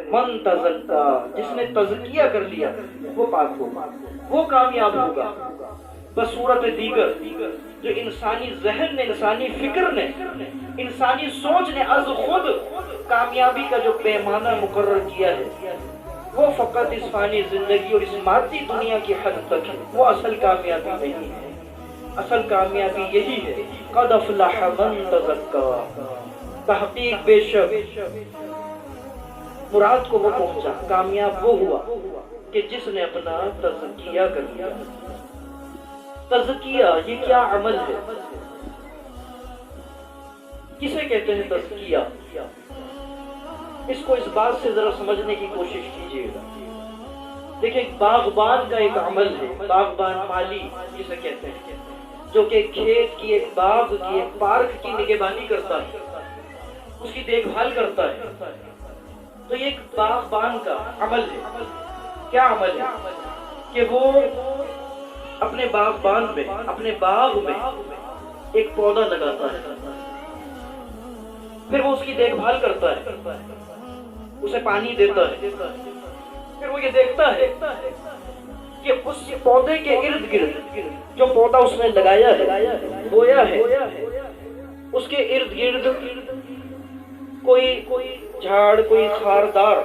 من تزکا، جس نے تزکیہ کر لیا وہ پاک ہوگا، وہ کامیاب ہوگا۔ بصورت دیگر جو انسانی ذہن نے، انسانی فکر نے، انسانی سوچ نے از خود کامیابی کا جو پیمانہ مقرر کیا ہے وہ فقط اس فانی زندگی اور اس مادی دنیا کی حد تک ہے، وہ اصل کامیابی نہیں ہے۔ اصل کامیابی یہی ہے، قد افلح من تزکا، تحقیق بے شک مراد کو وہ پہنچا، کامیاب وہ ہوا کہ جس نے اپنا تزکیہ کر لیا۔ تزکیہ یہ کیا عمل ہے؟ کسے کہتے ہیں تزکیہ؟ اس کو اس بات سے ذرا سمجھنے کی کوشش کیجیے گا۔ دیکھیں باغبان کا ایک عمل ہے، باغبان مالی جسے کہتے ہیں، جو کہ کھیت کی، ایک باغ کی، ایک پارک کی نگہبانی کرتا ہے، اس کی دیکھ بھال کرتا ہے۔ تو یہ ایک باغبان کا عمل ہے۔ کیا عمل ہے؟ کہ وہ اپنے باغبان میں، اپنے باغ میں ایک پودا لگاتا ہے، پھر وہ اس کی دیکھ بھال کرتا ہے، اسے پانی دیتا ہے، پھر وہ یہ دیکھتا ہے کہ اس پودے کے ارد گرد جو پودا اس نے لگایا ہے، بویا ہے، اس کے ارد گرد کوئی جھاڑ، کوئی خاردار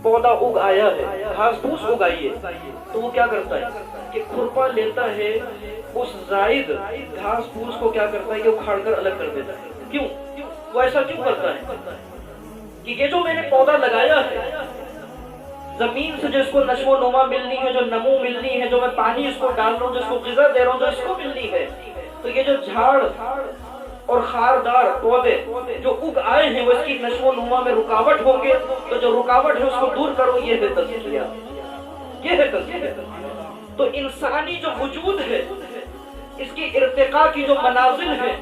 پودا اگ آیا ہے، گھاس پھوس اگ آئی ہے، تو وہ کیا کرتا ہے کہ کھرپا لیتا ہے، اس زائد گھاس پھوس کو کیا کرتا ہے کہ اکھاڑ کر الگ کر دیتا ہے۔ کیوں؟ وہ ایسا کیوں کرتا ہے کہ یہ جو میں نے پودا لگایا ہے، زمین سے جس کو نشو و نما ملنی ہے، جو نمو ملنی ہے، جو میں پانی اس کو ڈال رہا ہوں، جس کو غذا دے رہا ہوں، جو اس کو ملنی ہے، تو یہ جو جھاڑ اور خاردار پودے جو اگ آئے ہیں وہ اس کی نشو و نما میں رکاوٹ ہوں گے، تو جو رکاوٹ ہے اس کو دور کرو، یہ ہے تزکیہ، یہ ہے تزکیہ۔ تو انسانی جو وجود ہے، اس کی ارتقاء کی جو منازل ہے،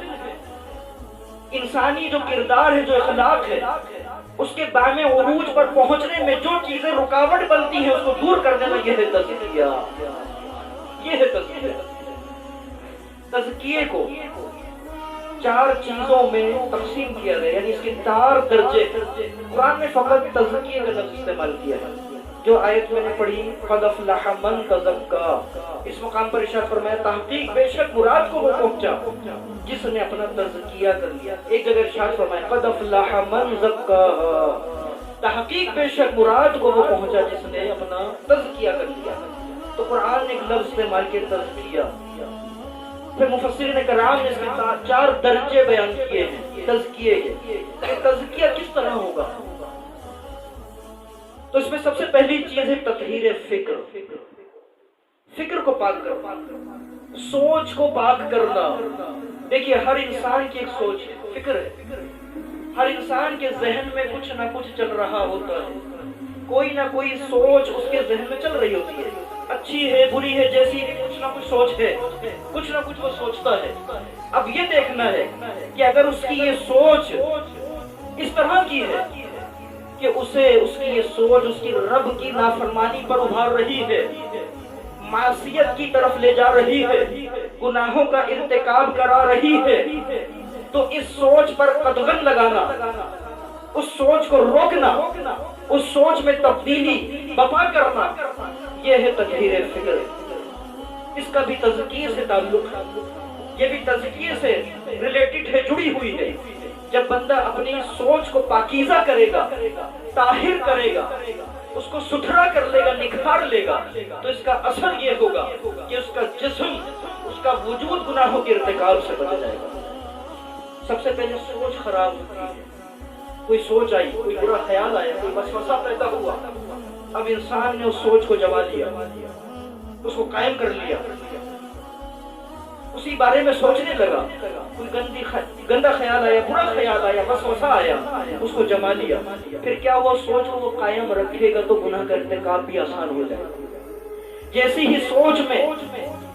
انسانی جو کردار ہے، جو اخلاق ہے، اس کے بام عروج پر پہنچنے میں جو چیزیں رکاوٹ بنتی ہیں اس کو دور کر دینا، یہ ہے تزکیہ، یہ ہے تزکیہ۔ تزکیے کو 4 چیزوں میں تقسیم کیا گیا، یعنی اس کے 4 درجے۔ قرآن نے فقط تزکیے کا لفظ استعمال کیا ہے، جو آیت میں نے پڑھی قد افلح من تزکا، اس مقام پر ارشاد فرمایا تحقیق بے شک مراد کو وہ پہنچا جس نے اپنا تزکیہ کر لیا۔ ایک جگہ ارشاد فرمایا قد افلح من زکا، تحقیق بے شک مراد کو وہ پہنچا جس نے اپنا تزکیہ کر لیا۔ تو قرآن نے ایک لفظ استعمال کیا تزکیہ، پھر مفسرین کرام نے اس کے 4 درجے بیان کیے ہیں تزکیے کے، کہ تزکیہ کس طرح ہوگا۔ تو اس میں سب سے پہلی چیز ہے تطہیر فکر، فکر کو پاک کرنا، سوچ کو پاک کرنا۔ دیکھیے ہر انسان کی ایک سوچ ہے، فکر ہے، ہر انسان کے ذہن میں کچھ نہ کچھ چل رہا ہوتا ہے، کوئی نہ کوئی سوچ اس کے ذہن میں چل رہی ہوتی ہے، اچھی ہے بری ہے، جیسی بھی کچھ نہ کچھ سوچ ہے، کچھ نہ کچھ وہ سوچتا ہے۔ اب یہ دیکھنا ہے کہ اگر اس کی یہ سوچ اس طرح کی ہے کہ اسے اس کی یہ سوچ اس کی رب کی نافرمانی پر ابھار رہی ہے، معصیت کی طرف لے جا رہی ہے، گناہوں کا ارتکاب کرا رہی ہے، تو اس سوچ پر قدغن لگانا، اس سوچ کو روکنا، اس سوچ میں تبدیلی برپا کرنا، یہ ہے تطہیر فکر۔ اس کا بھی تزکیے سے تعلق ہے، یہ بھی تزکیے سے ریلیٹڈ ہے، جڑی ہوئی ہے۔ جب بندہ اپنی سوچ کو پاکیزہ کرے گا، طاہر کرے گا، اس کو ستھرا کر لے گا، نکھار لے گا، تو اس کا اثر یہ ہوگا کہ اس کا جسم، اس کا وجود گناہوں کے ارتکاب سے بچ جائے گا۔ سب سے پہلے سوچ خراب ہوتی ہے، کوئی سوچ آئی، کوئی برا خیال آیا، کوئی وسوسہ پیدا ہوا، اب انسان نے اس سوچ کو جما لیا، اس کو قائم کر لیا، اسی بارے میں سوچنے لگا، کوئی گندا خیال آیا، برا خیال آیا، وسوسہ آیا، اس کو جما لیا، پھر کیا ہوا، سوچ کو وہ قائم رکھے گا تو گناہ کا ارتکاب بھی آسان ہو جائے گا۔ جیسی ہی سوچ میں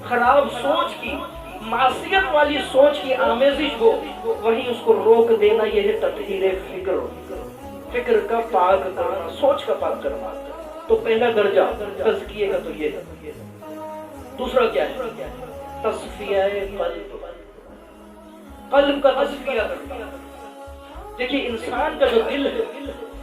خراب سوچ کی، معصیت والی سوچ کی آمیزش ہو، وہیں اس کو روک دینا، یہ ہے تطہیر فکر، فکر کا پاک کرنا، سوچ کا پاک کرنا۔ تو پہلا درجہ تزکیے کا تو یہ ہے۔ دوسرا کیا ہے؟ تصفیہ قلب، قلب کا تصفیہ کرنا۔ دیکھیے انسان کا جو دل ہے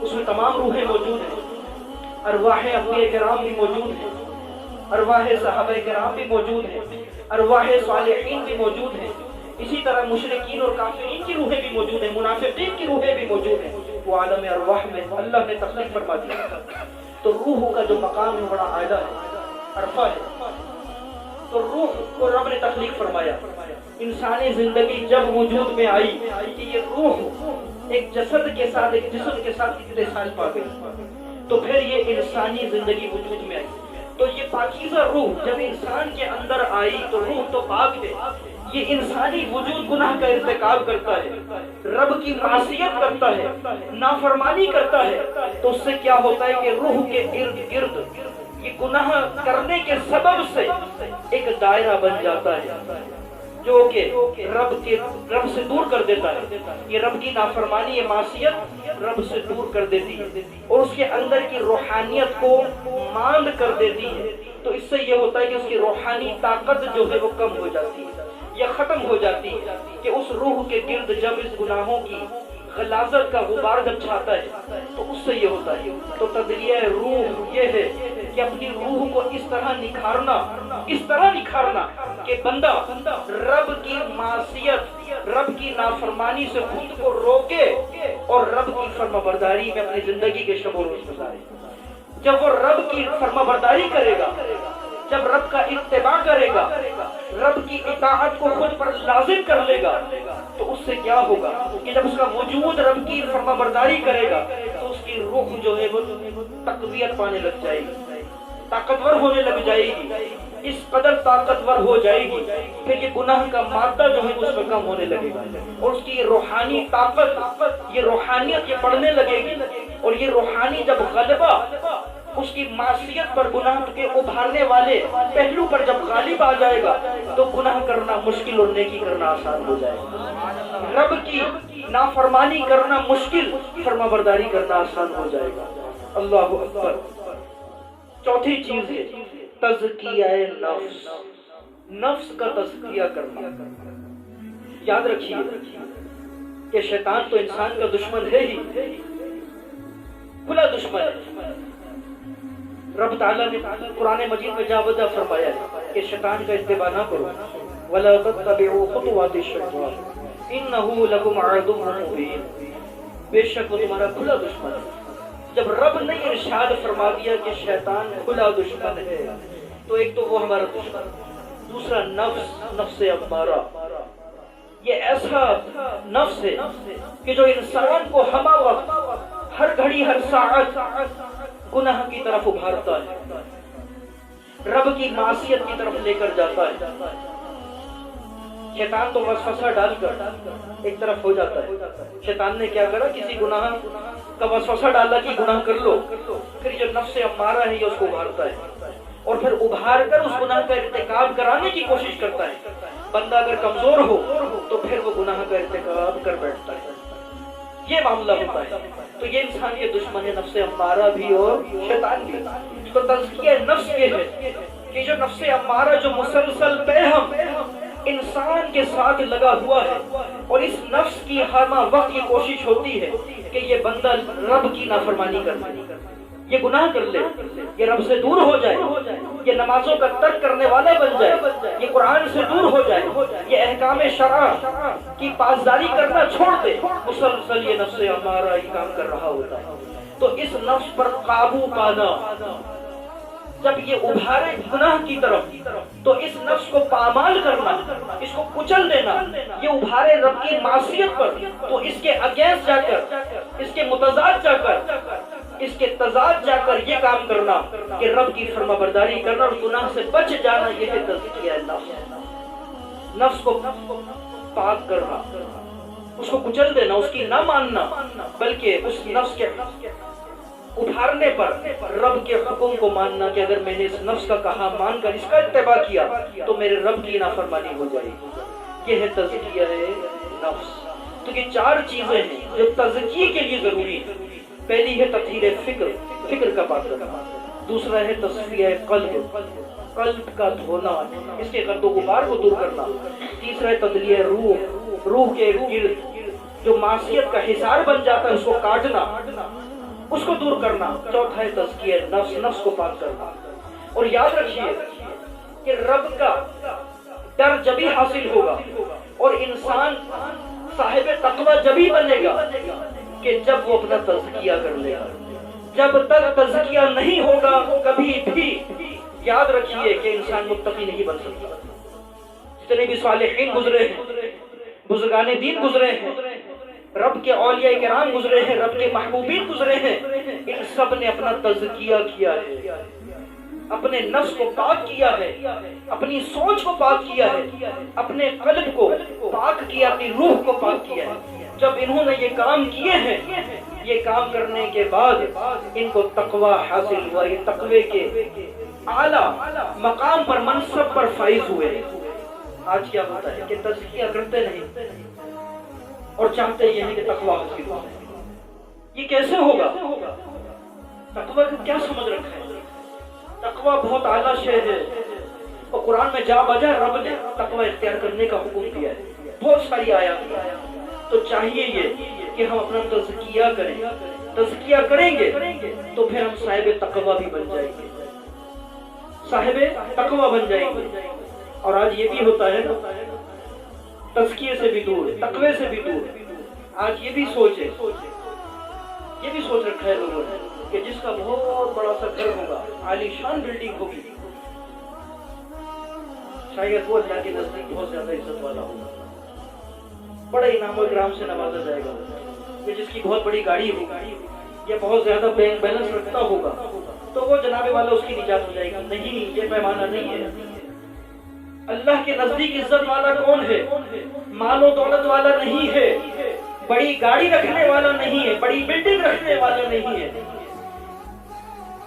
اس میں تمام روحیں موجود ہیں، ارواح انبیاء کرام بھی موجود ہیں، ارواح صحابہ کرام بھی موجود ہیں، ارواح صالحین بھی موجود ہیں، اسی طرح مشرکین اور کافرین کی روحیں بھی موجود ہیں، منافقین کی روحیں بھی موجود ہیں۔ وہ عالم ارواح میں اللہ نے تخلیق فرما دیا۔ تو روح کا جو مقام ہے بڑا اعلیٰ ہے، عرفہ ہے۔ تو روح کو رب نے تخلیق فرمایا۔ انسانی زندگی جب وجود میں آئی کہ یہ روح ایک جسد کے ساتھ، ایک جسم کے ساتھ کتنے سال پا گئی، تو پھر یہ انسانی زندگی وجود میں آئی۔ تو یہ پاکیزہ روح جب انسان کے اندر آئی تو روح تو پاک ہے، یہ انسانی وجود گناہ کا ارتکاب کرتا ہے، رب کی معصیت کرتا ہے، نافرمانی کرتا ہے، تو اس سے کیا ہوتا ہے کہ روح کے ارد گرد یہ گناہ کرنے کے سبب سے ایک دائرہ بن جاتا ہے جو کہ رب سے دور کر دیتا ہے۔ یہ رب کی نافرمانی، یہ معصیت رب سے دور کر دیتی ہے اور اس کے اندر کی روحانیت کو ماند کر دیتی ہے۔ تو اس سے یہ ہوتا ہے کہ اس کی روحانی طاقت جو ہے وہ کم ہو جاتی ہے یا ختم ہو جاتی ہے، کہ اس روح کے گرد جب اس گناہوں کی غلاظت کا غبار جب چھاتا ہے تو اس سے یہ ہوتا ہے۔ تو تدلیہ روح یہ ہے کہ اپنی روح کو اس طرح نکھارنا کہ بندہ رب کی معصیت، رب کی نافرمانی سے خود کو روکے اور رب کی فرمانبرداری میں اپنی زندگی کے شب و روز گزارے۔ جب وہ رب کی فرمانبرداری کرے گا، جب رب کا اتباع کرے گا، رب کی اطاعت کو خود پر لازم کر لے گا، تو اس سے کیا ہوگا کہ جب اس کا وجود رب کی فرمانبرداری کرے گا تو اس کی روح جو ہے وہ تقویت پانے لگ جائے گی، طاقتور ہونے لگ جائے گی، اس قدر طاقتور ہو جائے گی پھر یہ گناہ کا مادہ جو ہے اس میں کم ہونے لگے گا اور اس کی روحانی طاقت، یہ روحانیت یہ بڑھنے لگے گی، اور یہ روحانی جب غلبہ اس کی معصیت پر، گناہ کے ابھارنے والے پہلو پر جب غالب آ جائے گا تو گناہ کرنا مشکل اور نیکی کرنا آسان ہو جائے گا، رب کی نافرمانی کرنا مشکل، فرمانبرداری کرنا آسان ہو جائے گا۔ اللہ اکبر۔ چوتھی چیز ہے تزکیہ نفس، نفس کا تزکیہ کرنا۔ یاد رکھیے کہ شیطان تو انسان کا دشمن ہے ہی، کھلا دشمن ہے۔ رب تعالیٰ نے قرآن مجید میں جا وجہ فرمایا ہے کہ شیطان کا اتباع نہ کرو، وَلَا تَتَّبِعُوا خُطُوَاتِ الشَّيْطَانِ إِنَّهُ لَكُمْ عَدُوٌّ مُّبِينٌ۔ بے شک وہ تمہارا کھلا دشمن ہے۔ جب رب نے ارشاد فرما دیا کہ شیطان کھلا دشمن ہے تو ایک تو وہ ہمارا دشمن، دوسرا نفس امارہ، یہ ایسا نفس ہے کہ جو انسان کو ہمہ وقت، ہر گھڑی، ہر ساعت گناہ کی طرف ابھارتا ہے، رب کی معصیت کی طرف لے کر جاتا ہے۔ شیطان تو وسوسہ ڈال کر ایک طرف ہو جاتا ہے۔ شیطان نے کیا کرا، کسی گناہ کا وسوسہ ڈالا کہ گناہ کر لو، پھر جو نفس امارہ ہے یہ اس کو ابھارتا ہے اور پھر ابھار کر اس گناہ کا ارتکاب کرانے کی کوشش کرتا ہے۔ بندہ اگر کمزور ہو تو پھر وہ گناہ کا ارتکاب کر بیٹھتا ہے، یہ معاملہ ہوتا ہے۔ تو یہ انسان کے دشمن ہے، نفس امارہ بھی اور شیطان بھی۔ تو تزکیہ نفس یہ ہے کہ جو نفس امارہ جو مسلسل پیہم انسان کے ساتھ لگا ہوا ہے اور اس نفس کی ہر وقت یہ کوشش ہوتی ہے کہ یہ بندہ رب کی نافرمانی کر لے، یہ گناہ کر لے، یہ رب سے دور ہو جائے، یہ نمازوں کا ترک کرنے والا بن جائے، یہ قرآن سے دور ہو جائے، یہ احکام شرع کی پاسداری کرنا چھوڑ دے۔ مسلسل یہ نفس ہمارا یہ کام کر رہا ہوتا ہے۔ تو اس نفس پر قابو پانا، جب یہ ابھارے گناہ کی طرف تو اس نفس کو پامال کرنا، اس کو کچل دینا، یہ ابھارے رب کی معصیت پر تو اس کے اگینسٹ جا کر، اس کے متضاد جا کر، اس کے تضاد جا کر یہ کام کرنا کہ رب کی فرمانبرداری کرنا اور گناہ سے بچ جانا، یہ ہے تزکیہ نفس۔ نفس کو پاک کرنا، اس کو کچل دینا، اس کی نہ ماننا، بلکہ اس نفس کے ابھارنے پر رب کے حکم کو ماننا کہ اگر میں نے اس نفس کا کہا مان کر اس کا اتباع کیا تو میرے رب کی نافرمانی ہو جائے گی۔ یہ ہے تزکیہ نفس۔ تو یہ چار چیزیں ہیں جو تزکیے کے لیے ضروری ہیں۔ پہلی ہے تطہیر فکر کا پاک کرنا، دوسرا ہے تصفیہ قلب کا دھونا، اس کے گرد و غبار کو دور کرنا، تیسرا ہے تدلیہ روح کے گرد جو معصیت کا حصار بن جاتا ہے اس کو کاٹنا، اس کو دور کرنا. چوتھا ہے تزکیہ نفس, نفس کو پاک کرنا. اور یاد رکھیے کہ رب کا ڈر جبھی حاصل ہوگا اور انسان صاحب تقوی جبھی بنے گا کہ جب وہ اپنا تزکیہ کر لے گا. جب تک تزکیہ نہیں ہوگا کبھی بھی یاد رکھیے کہ انسان متقی نہیں بن سکتا. جتنے بھی صالحین گزرے ہیں, بزرگان دین گزرے ہیں, رب کے اولیاء کرام گزرے ہیں, رب کے محبوبین گزرے ہیں, ان سب نے اپنا تزکیہ کیا ہے, اپنے نفس کو پاک کیا ہے, اپنی سوچ کو پاک کیا ہے, اپنے قلب کو پاک کیا, اپنی روح کو پاک کیا ہے. جب انہوں نے یہ کام کیے ہیں, یہ کام کرنے کے بعد ان کو تقوی حاصل ہوا, یہ تقوی کے اعلیٰ مقام پر, منصب پر فائز ہوئے. آج کیا ہوتا ہے کہ تزکیہ کرتے نہیں اور چاہتے یہ ہیں کہ تقوی حاصل ہو. یہ کیسے ہوگا؟ تقوی کو کیا سمجھ رکھا ہے؟ تقوی بہت اعلیٰ شے ہے اور قرآن میں جا بجا رب نے تقوی اختیار کرنے کا حکم دیا ہے, بہت ساری آیات. تو چاہیے یہ کہ ہم اپنا تزکیہ کریں. تزکیہ کریں گے تو پھر ہم صاحب تقوی بھی بن جائیں گے, صاحب تقوی بن جائیں گے. اور آج یہ بھی ہوتا ہے تزکیے سے بھی دور, تقوی سے بھی دور. آج یہ بھی سوچ رکھا ہے لوگوں نے کہ جس کا بہت بڑا سا گھر ہوگا, عالی شان بلڈنگ ہوگی, شاید وہ اللہ کے نزدیک بہت زیادہ عزت والا ہوگا, بڑے انعام و اکرام سے نوازا جائے گا. کہ جس کی بہت بڑی گاڑی ہوگی یا بہت زیادہ بینک بیلنس رکھتا ہوگا تو وہ جناب والا اس کی نجات ہو جائے گی. نہیں, یہ پیمانہ نہیں ہے. اللہ کے نزدیک عزت والا کون ہے؟ مال و دولت والا نہیں ہے, بڑی گاڑی رکھنے والا نہیں ہے, بڑی بلڈنگ رکھنے والا نہیں ہے.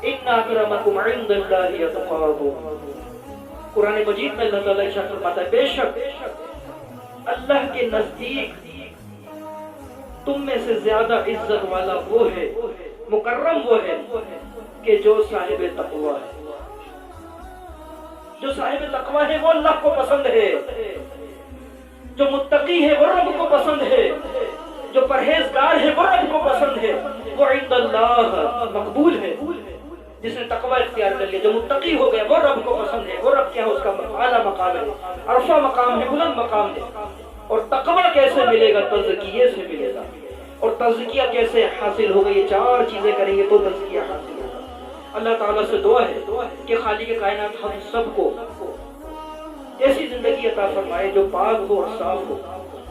ان اکرمکم عند اللہ اتقاکم. قرآن مجید میں اللہ تعالیٰ ارشاد فرماتا ہے بے شک اللہ کے نزدیک تم میں سے زیادہ عزت والا وہ ہے, مکرم وہ ہے کہ جو صاحب تقوی ہے. جو صاحب تقوی ہے وہ اللہ کو پسند ہے, جو متقی ہے وہ رب کو پسند ہے, جو پرہیزگار ہے وہ رب کو پسند ہے, وہ عند اللہ مقبول ہے. جس نے تقوی اختیار کر لیا, جو متقی ہو گیا, وہ رب کو پسند ہے. وہ رب کیا ہے؟ اس کا اعلیٰ مقام ہے, عرفہ مقام ہے, بلند مقام ہے. اور تقوی کیسے ملے گا؟ تزکیے سے ملے گا. اور تزکیہ کیسے حاصل ہوگا؟ یہ چار چیزیں کریں گے تو تزکیہ حاصل ہوگا. اللہ تعالیٰ سے دعا ہے کہ خالق کائنات ہم سب کو ایسی زندگی عطا فرمائے جو پاک ہو اور صاف ہو,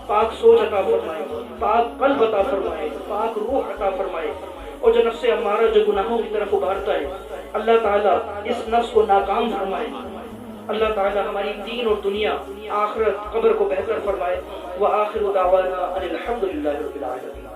پاک سوچ عطا فرمائے, پاک قلب عطا فرمائے, پاک روح عطا فرمائے. اور جو نفس امارہ جو گناہوں کی طرف ابھارتا ہے, اللہ تعالیٰ اس نفس کو ناکام فرمائے. اللہ تعالیٰ ہماری دین اور دنیا, آخرت, قبر کو بہتر فرمائے. وآخر دعوانا ان الحمد للہ رب العالمین.